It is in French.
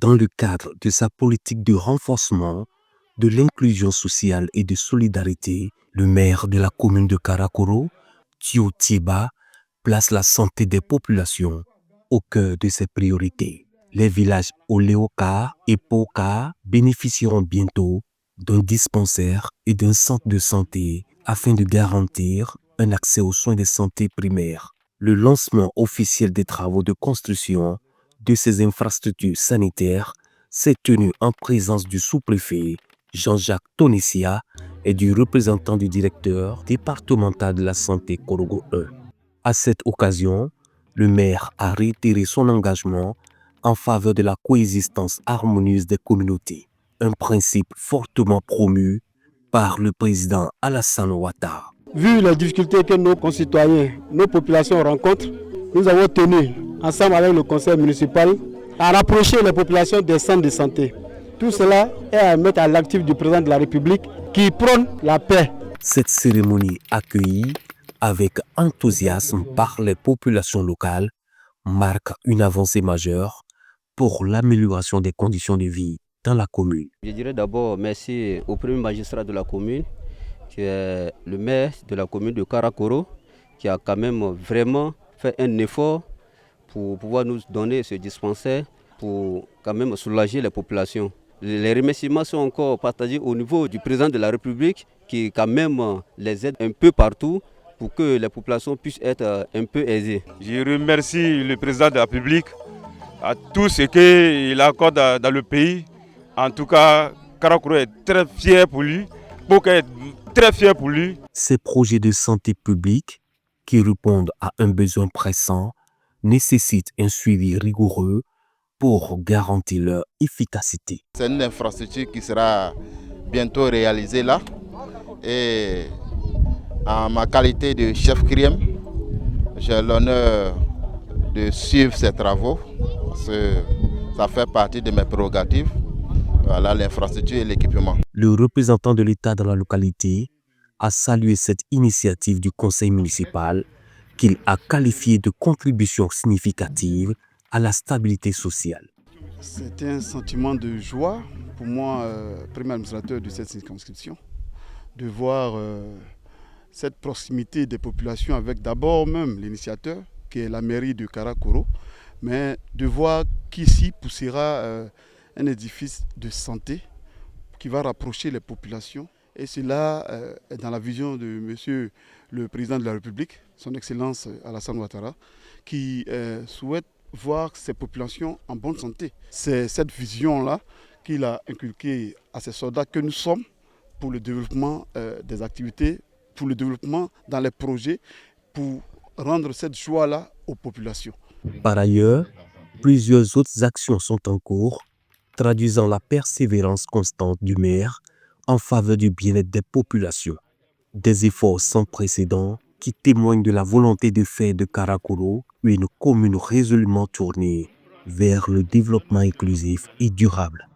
Dans le cadre de sa politique de renforcement de l'inclusion sociale et de solidarité, le maire de la commune de Karakoro, Thio Tiba, place la santé des populations au cœur de ses priorités. Les villages Oleoka et Poka bénéficieront bientôt d'un dispensaire et d'un centre de santé afin de garantir un accès aux soins de santé primaires. Le lancement officiel des travaux de construction de ces infrastructures sanitaires s'est tenu en présence du sous-préfet Jean-Jacques Tonessia et du représentant du directeur départemental de la santé Korogo 1. À cette occasion, le maire a réitéré son engagement en faveur de la coexistence harmonieuse des communautés, un principe fortement promu par le président Alassane Ouattara. Vu les difficultés que nos concitoyens, nos populations rencontrent, nous avons tenu, ensemble avec le conseil municipal, à rapprocher les populations des centres de santé. Tout cela est à mettre à l'actif du président de la République qui prône la paix. Cette cérémonie accueillie avec enthousiasme par les populations locales marque une avancée majeure pour l'amélioration des conditions de vie dans la commune. Je dirais d'abord merci au premier magistrat de la commune, qui est le maire de la commune de Karakoro, qui a quand même vraiment fait un effort pour pouvoir nous donner ce dispensaire, pour quand même soulager les populations. Les remerciements sont encore partagés au niveau du président de la République, qui quand même les aide un peu partout pour que les populations puissent être un peu aisées. Je remercie le président de la République à tout ce qu'il accorde dans le pays. En tout cas, Karakoro est très fier pour lui, Poka est très fier pour lui. Ces projets de santé publique qui répondent à un besoin pressant nécessitent un suivi rigoureux pour garantir leur efficacité. C'est une infrastructure qui sera bientôt réalisée là. Et en ma qualité de chef CRIEM, j'ai l'honneur de suivre ces travaux. Parce que ça fait partie de mes prérogatives. Voilà, l'infrastructure et l'équipement. Le représentant de l'État dans la localité a salué cette initiative du conseil municipal qu'il a qualifiée de contribution significative à la stabilité sociale. C'était un sentiment de joie pour moi, premier administrateur de cette circonscription, de voir cette proximité des populations avec d'abord même l'initiateur, qui est la mairie de Karakoro, mais de voir qu'ici poussera un édifice de santé qui va rapprocher les populations. Et cela est dans la vision de Monsieur le Président de la République, son Excellence Alassane Ouattara, qui souhaite voir ces populations en bonne santé. C'est cette vision-là qu'il a inculquée à ces soldats que nous sommes pour le développement des activités, pour le développement dans les projets, pour rendre cette joie-là aux populations. Par ailleurs, plusieurs autres actions sont en cours, traduisant la persévérance constante du maire en faveur du bien-être des populations. Des efforts sans précédent qui témoignent de la volonté de faire de Karakoro une commune résolument tournée vers le développement inclusif et durable.